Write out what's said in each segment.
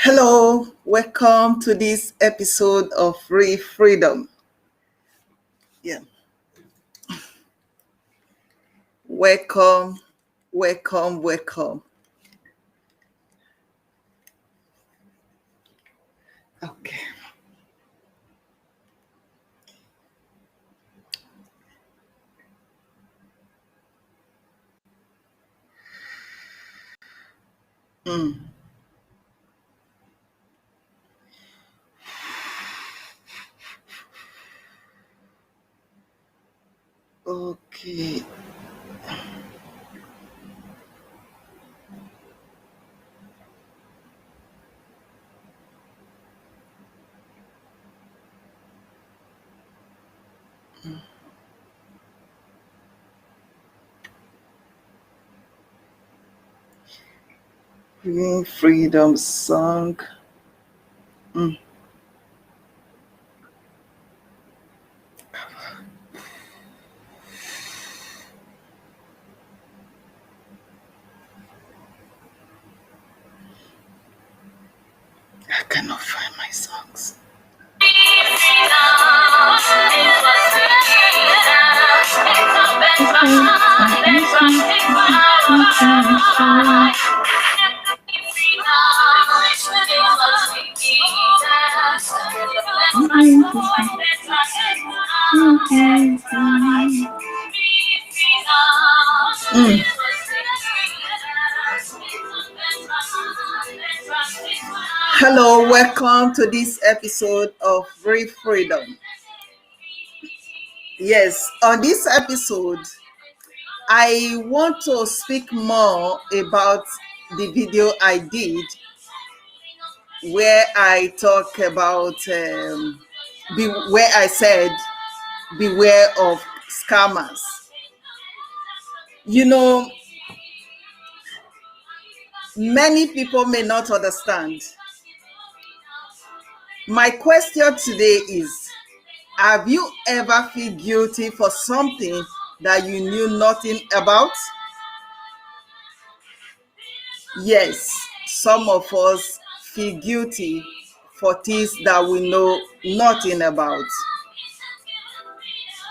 Hello, welcome to this episode of Free Freedom. Yeah, welcome, welcome. Okay. Mm, okay. Free Freedom song. Mm, I cannot find my songs. Mm. Hello, welcome to this episode of Free Freedom. Yes, on this episode, I want to speak more about the video I did where I talk about where I said beware of scammers. You know, many people may not understand. My question today is, have you ever feel guilty for something that you knew nothing about? Yes, some of us feel guilty for things that we know nothing about.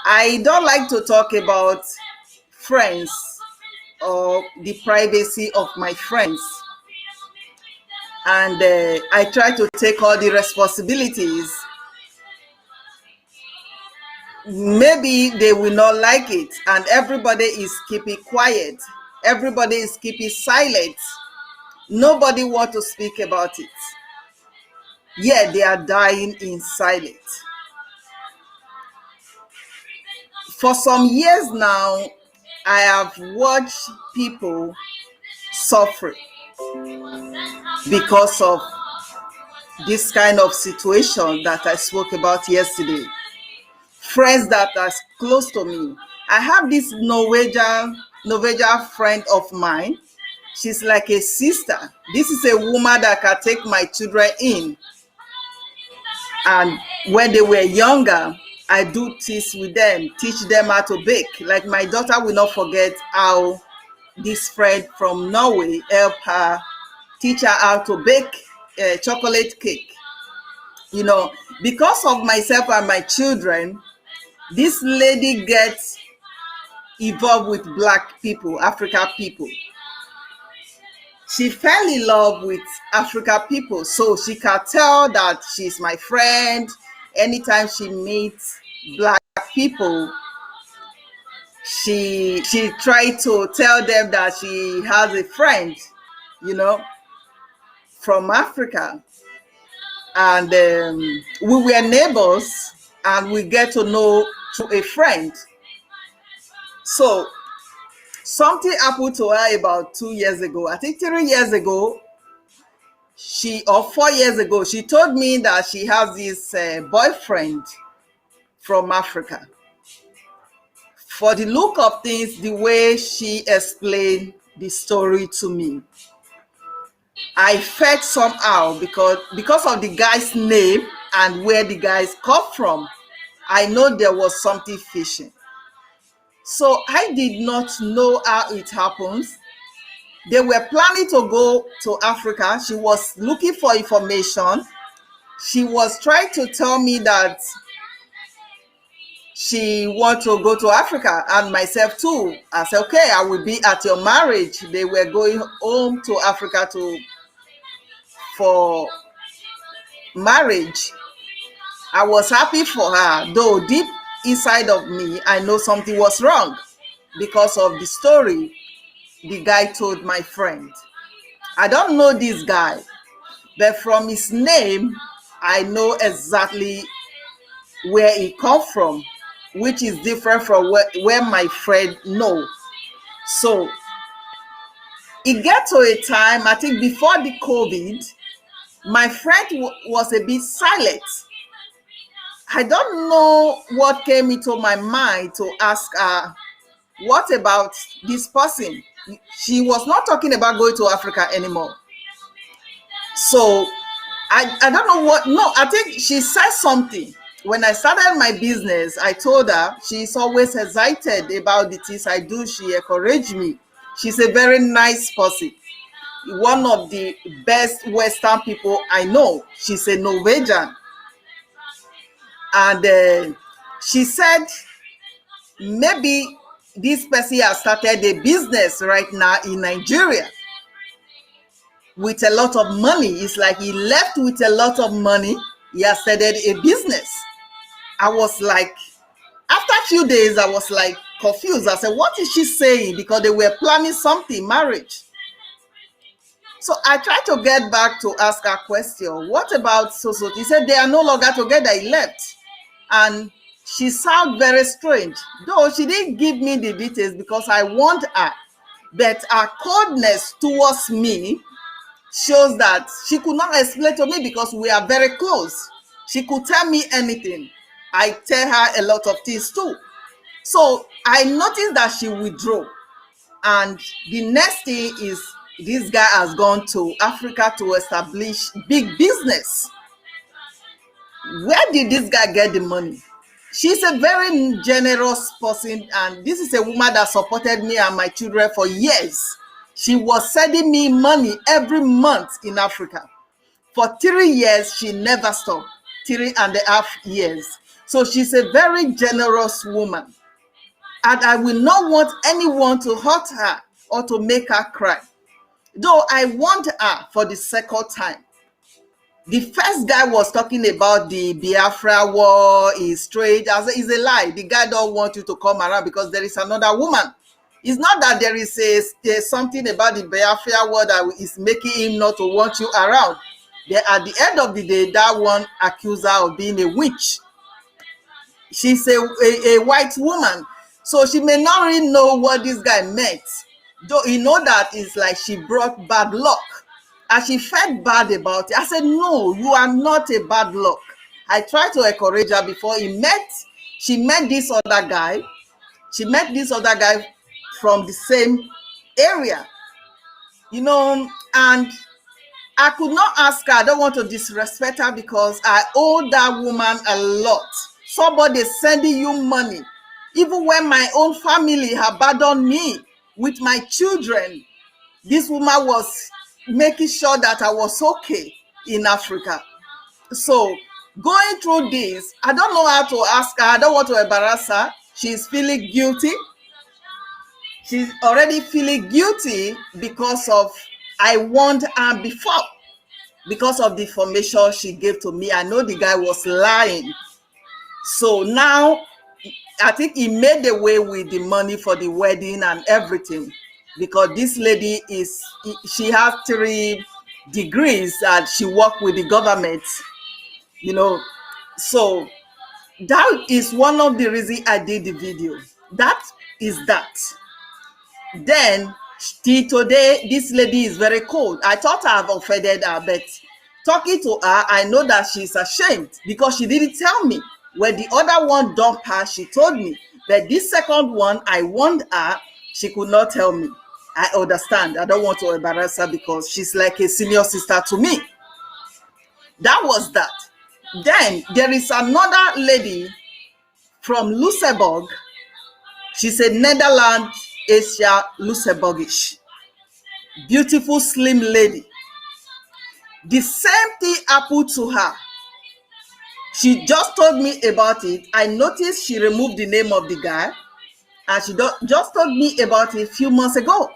I don't like to talk about friends or the privacy of my friends. And I try to take all the responsibilities. Maybe they will not like it, and everybody is keeping quiet. Everybody is keeping silent. Nobody wants to speak about it. Yet they are dying in silence. For some years now, I have watched people suffering because of this kind of situation that I spoke about yesterday. Friends that are close to me. I have this Norwegian friend of mine. She's like a sister. This is a woman that can take my children in. And when they were younger, I do this with them, teach them how to bake. Like my daughter will not forget how this friend from Norway helped her, teach her how to bake a chocolate cake. You know, because of myself and my children, this lady gets involved with Black people, African people. She fell in love with African people, so she can tell that she's my friend. Anytime she meets Black people, she tried to tell them that she has a friend, you know, from Africa. And we were neighbors, and we get to know through a friend. So something happened to her about 2 years ago. I think 3 years ago, or 4 years ago, she told me that she has this boyfriend from Africa. For the look of things, the way she explained the story to me, I felt somehow because of the guy's name and where the guys come from, I know there was something fishy. So I did not know how it happens. They were planning to go to Africa. She was looking for information. She was trying to tell me that she want to go to Africa, and myself too. I said, okay, I will be at your marriage. They were going home to Africa for marriage. I was happy for her, though deep inside of me, I know something was wrong because of the story the guy told my friend. I don't know this guy, but from his name, I know exactly where he come from, which is different from where my friend know. So it get to a time, I think before the COVID, my friend was a bit silent. I don't know what came into my mind to ask her, what about this person? She was not talking about going to Africa anymore. So I don't know what, no, I think she said something. When I started my business, I told her she's always excited about the things I do. She encouraged me. She's a very nice person. One of the best Western people I know. She's a Norwegian. And she said, maybe this person has started a business right now in Nigeria with a lot of money. It's like he left with a lot of money. He has started a business. I was like, after a few days, I was like confused. I said, what is she saying? Because they were planning something, marriage. So I tried to get back to ask her question. What about so? He said they are no longer together. He left. And she sounded very strange. Though she didn't give me the details because I want her. But her coldness towards me shows that she could not explain to me because we are very close. She could tell me anything. I tell her a lot of things too. So I noticed that she withdrew. And the next thing is this guy has gone to Africa to establish big business. Where did this guy get the money? She's a very generous person, and this is a woman that supported me and my children for years. She was sending me money every month in Africa. For 3 years, she never stopped. 3.5 years. So she's a very generous woman. And I will not want anyone to hurt her or to make her cry. Though I want her for the second time. The first guy was talking about the Biafra war is straight. I said, it's a lie. The guy don't want you to come around because there is another woman. It's not that there's something about the Biafra war that is making him not to want you around. At the end of the day, that one accused her of being a witch. She's a white woman. So she may not really know what this guy meant. Though you know that it's like she brought bad luck. And she felt bad about it. I said, no, you are not a bad luck. I tried to encourage her before she met this other guy. She met this other guy from the same area, and I could not ask her. I don't want to disrespect her because I owe that woman a lot. Somebody sending you money. Even when my own family abandoned me with my children, this woman was making sure that I was okay in Africa. So going through this, I don't know how to ask her. I don't want to embarrass her. She's feeling guilty. She's already feeling guilty because of I warned her before, because of the information she gave to me. I know the guy was lying. So now I think he made away with the money for the wedding and everything. Because this lady she has 3 degrees and she worked with the government, So that is one of the reasons I did the video. That is that. Then, till today, this lady is very cold. I thought I have offended her, but talking to her, I know that she's ashamed because she didn't tell me. When the other one dumped her, she told me. But this second one, I warned her, she could not tell me. I understand. I don't want to embarrass her because she's like a senior sister to me. That was that. Then there is another lady from Luxembourg. She's a Netherlands, Asia, Luxembourgish. beautiful, slim lady. The same thing happened to her. She just told me about it. I noticed she removed the name of the guy, and she just told me about it a few months ago.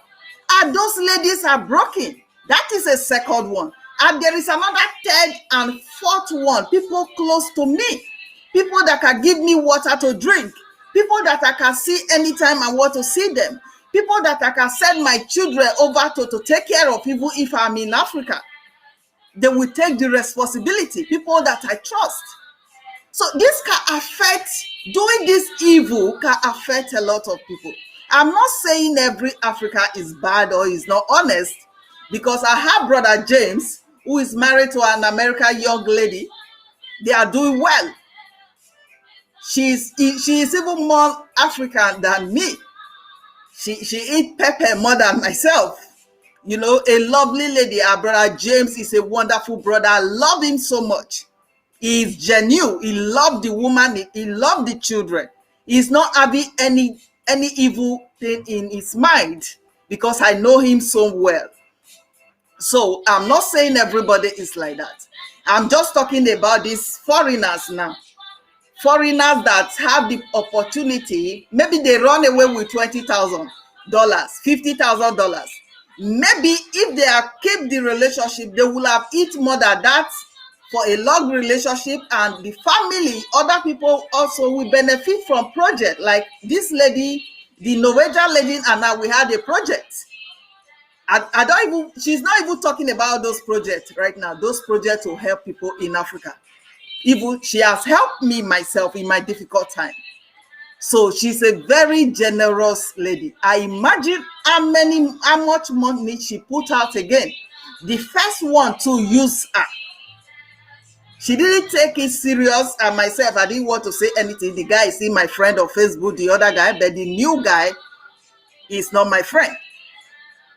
And those ladies are broken. That is a second one. And there is another third and fourth one. People close to me. People that can give me water to drink. People that I can see anytime I want to see them. People that I can send my children over to take care of, even if I'm in Africa. They will take the responsibility. People that I trust. So this can affect, doing this evil can affect a lot of people. I'm not saying every Africa is bad or is not honest, because I have brother James, who is married to an American young lady. They are doing well. She is even more African than me. She eats pepper more than myself. You know, a lovely lady. Our brother James is a wonderful brother. I love him so much. He is genuine. He loved the woman. He loved the children. He's not having any evil thing in his mind, because I know him so well. So I'm not saying everybody is like that. I'm just talking about these foreigners now. Foreigners that have the opportunity, maybe they run away with $20,000, $50,000. Maybe if they have kept the relationship, they will have eaten more than that for a long relationship, and the family, other people also will benefit from project. Like this lady, the Norwegian lady, and now we had a project. I don't even, she's not even talking about those projects right now. Those projects will help people in Africa. Even she has helped me myself in my difficult time. So she's a very generous lady. I imagine how much money she put out again. The first one to use her. She didn't take it serious, and myself, I didn't want to say anything. The guy is still my friend on Facebook, the other guy, but the new guy is not my friend.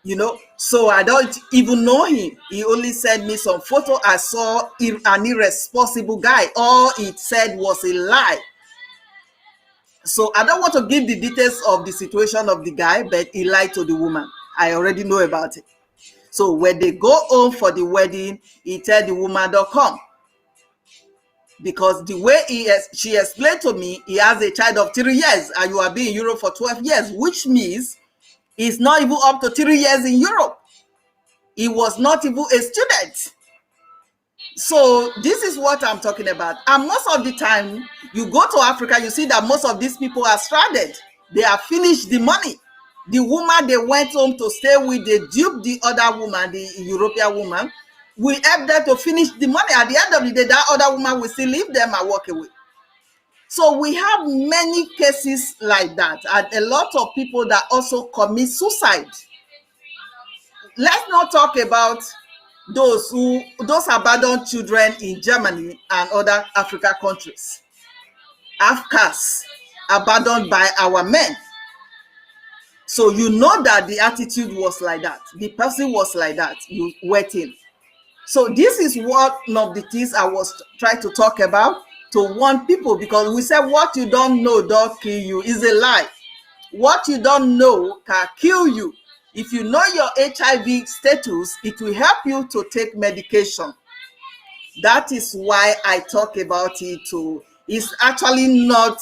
You know, so I don't even know him. He only sent me some photo. I saw an irresponsible guy. All it said was a lie. So I don't want to give the details of the situation of the guy, but he lied to the woman. I already know about it. So when they go home for the wedding, he tell the woman, don't come. Because the way she explained to me, he has a child of 3 years, and you have been in Europe for 12 years, which means he's not even up to 3 years in Europe. He was not even a student. So this is what I'm talking about. And most of the time, you go to Africa, you see that most of these people are stranded. They have finished the money. The woman they went home to stay with, they duped the other woman, the European woman. We help them to finish the money. At the end of the day, that other woman will still leave them and walk away. So we have many cases like that, and a lot of people that also commit suicide. Let's not talk about those abandoned children in Germany and other African countries. Afghans abandoned by our men. So you know that the attitude was like that. The person was like that. You waiting. So this is one of the things I was trying to talk about, to warn people, because we said what you don't know don't kill you is a lie. What you don't know can kill you. If you know your HIV status, it will help you to take medication. That is why I talk about it too. It's actually not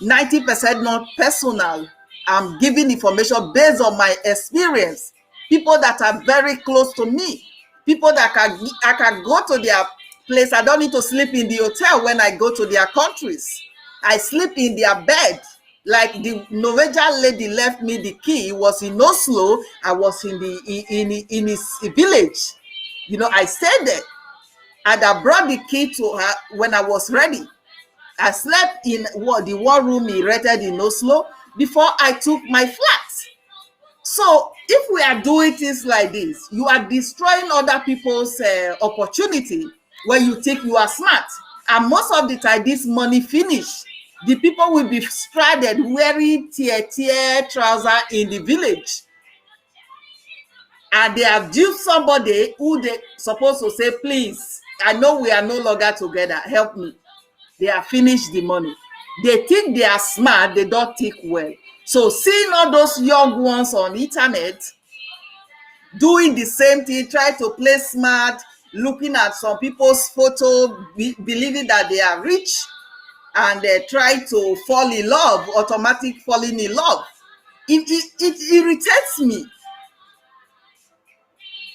90% not personal. I'm giving information based on my experience. People that are very close to me, people that I can go to their place. I don't need to sleep in the hotel when I go to their countries. I sleep in their bed. Like the Norwegian lady left me the key. It was in Oslo. I was in his village. You know, I stayed there. And I brought the key to her when I was ready. I slept in the one room he rented in Oslo before I took my flat. So if we are doing things like this, you are destroying other people's opportunity when you think you are smart. And most of the time, this money finish. The people will be stranded wearing tear trouser in the village. And they have duped somebody who they supposed to say, please, I know we are no longer together, help me. They have finished the money. They think they are smart, they don't think well. So seeing all those young ones on internet, doing the same thing, try to play smart, looking at some people's photo, believing that they are rich, and try to fall in love, automatic falling in love. It irritates me.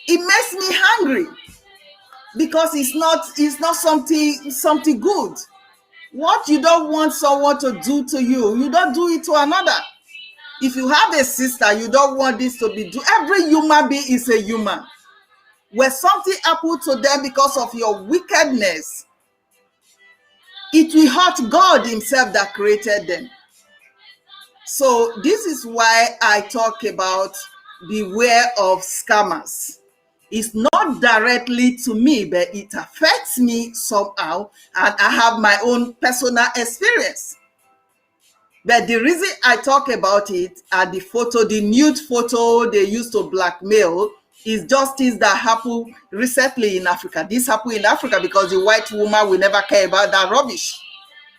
It makes me hungry because it's not something good. What you don't want someone to do to you, you don't do it to another. If you have a sister, you don't want this to be done. Every human being is a human. When something happened to them because of your wickedness, it will hurt God himself that created them. So this is why I talk about beware of scammers. It's not directly to me, but it affects me somehow, and I have my own personal experience. But the reason I talk about it are the nude photo they used to blackmail, is justice that happened recently in Africa. This happened in Africa because the white woman will never care about that rubbish.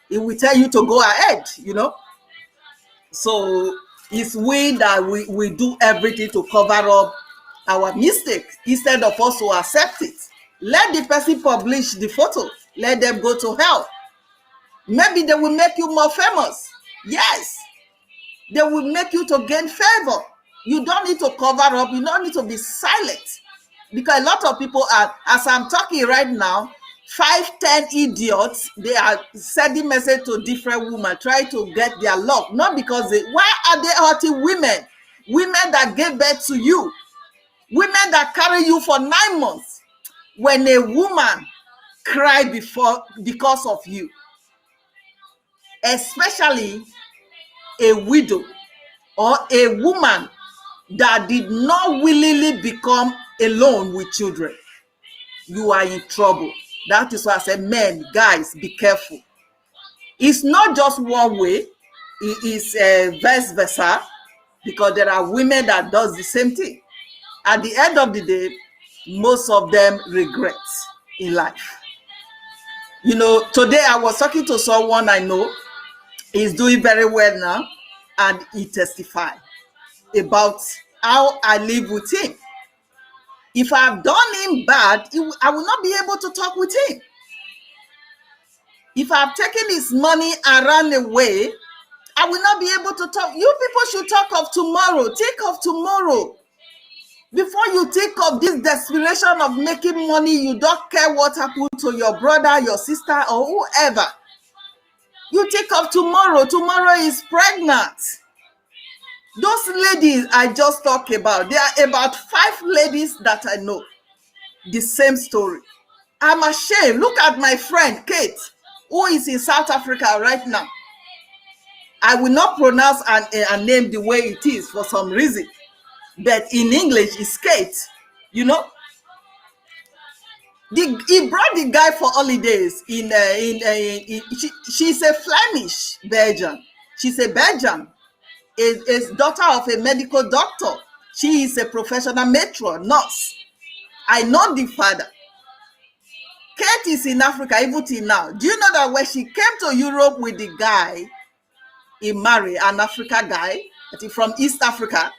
It will tell you to go ahead, So it's we that we do everything to cover up our mistake instead of us to accept it. Let the person publish the photo. Let them go to hell. Maybe they will make you more famous. Yes, they will make you to gain favor. You don't need to cover up. You don't need to be silent, because a lot of people are, as I'm talking right now, 5-10 idiots, they are sending message to different women, trying to get their love. Not because why are they hurting women? Women that gave birth to you, women that carry you for 9 months. When a woman cry because of you, especially a widow or a woman that did not willingly become alone with children, you are in trouble. That is why I said, men, guys, be careful. It's not just one way. It is vice versa, because there are women that does the same thing. At the end of the day, most of them regret in life. Today I was talking to someone I know. He's doing very well now, and he testified about how I live with him. If I've done him bad, I will not be able to talk with him. If I've taken his money and run away, I will not be able to talk. You people should talk of tomorrow. Think of tomorrow. Before you think of this desperation of making money, you don't care what happened to your brother, your sister, or whoever. You think of tomorrow. Tomorrow is pregnant. Those ladies I just talked about, there are about 5 ladies that I know. The same story. I'm ashamed. Look at my friend, Kate, who is in South Africa right now. I will not pronounce a name the way it is for some reason. But in English, it's Kate. He brought the guy for holidays. She's a Flemish Belgian. She's a Belgian. Is daughter of a medical doctor. She is a professional matron, nurse. I know the father. Kate is in Africa even till now. Do you know that when she came to Europe with the guy, he married an African guy from East Africa,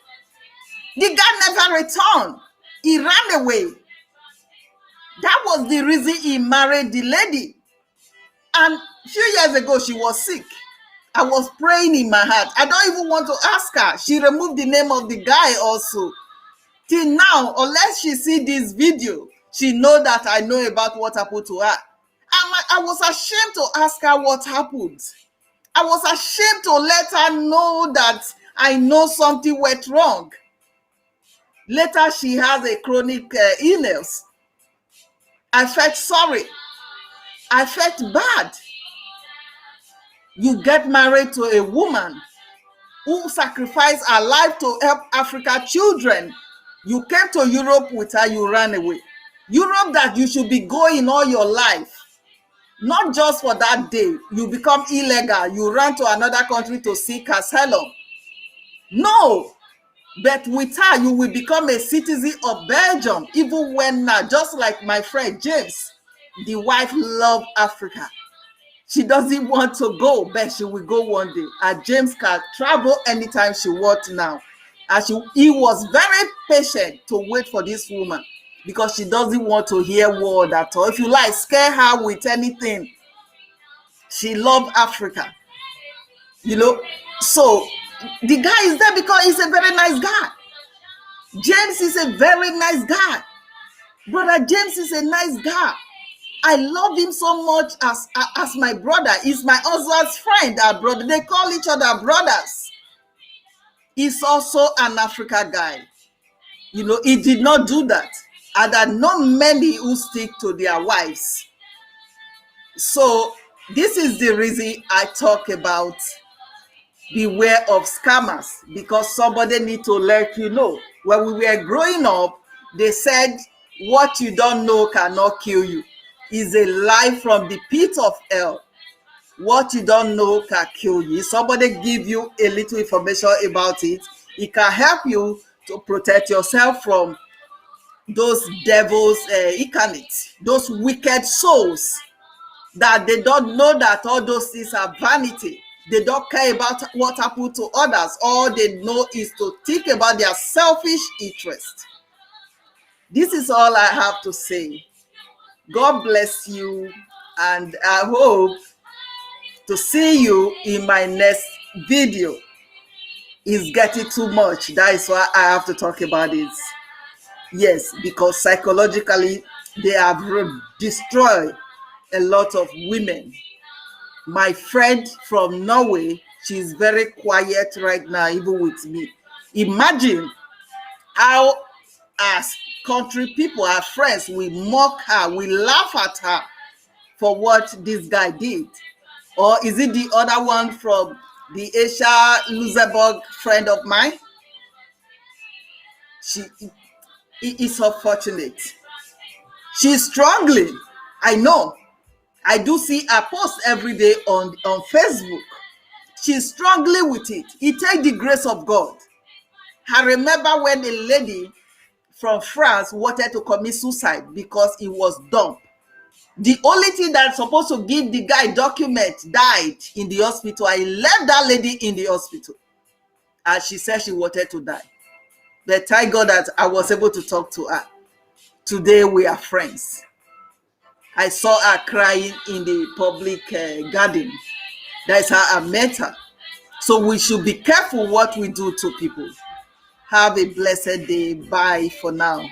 the guy never returned. He ran away. That was the reason he married the lady. And a few years ago, she was sick. I was praying in my heart. I don't even want to ask her. She removed the name of the guy also. Till now, unless she see this video, she know that I know about what happened to her. I was ashamed to ask her what happened. I was ashamed to let her know that I know something went wrong. Later, she has a chronic illness. I felt sorry. I felt bad. You get married to a woman who sacrificed her life to help Africa children. You came to Europe with her, you ran away. Europe that you should be going all your life. Not just for that day. You become illegal. You run to another country to seek asylum. No. But with her, you will become a citizen of Belgium, even when now, just like my friend James, the wife loves Africa. She doesn't want to go, but she will go one day. And James can travel anytime she wants now. And he was very patient to wait for this woman because she doesn't want to hear word at all. If you like, scare her with anything. She loved Africa, you know. So the guy is there because he's a very nice guy. James is a very nice guy. Brother James is a nice guy. I love him so much as my brother. He's my husband's friend, our brother. They call each other brothers. He's also an Africa guy. You know, he did not do that. And there are not many who stick to their wives. So this is the reason I talk about beware of scammers, because somebody need to let you know. When we were growing up, they said what you don't know cannot kill you. Is a lie from the pit of hell. What you don't know can kill you. If somebody give you a little information about it, it can help you to protect yourself from those devils incarnate, those wicked souls that they don't know that all those things are vanity. They don't care about what happened to others. All they know is to think about their selfish interest. This is all I have to say. God bless you, and I hope to see you in my next video. It's getting too much. That is why I have to talk about it. Yes, because psychologically they have destroyed a lot of women. My friend from Norway, she's very quiet right now, even with me. Imagine how, as country people, our friends, we mock her, we laugh at her for what this guy did. Or is it the other one from the Asia Luxembourg friend of mine? It is unfortunate. She's struggling. I know. I do see her post every day on Facebook. She's struggling with it. It takes the grace of God. I remember when a lady from France wanted to commit suicide because he was dumb. The only thing that's supposed to give the guy document died in the hospital. I left that lady in the hospital, and she said she wanted to die. But thank God that I was able to talk to her. Today we are friends. I saw her crying in the public garden. That's how I met her. So we should be careful what we do to people. Have a blessed day. Bye for now.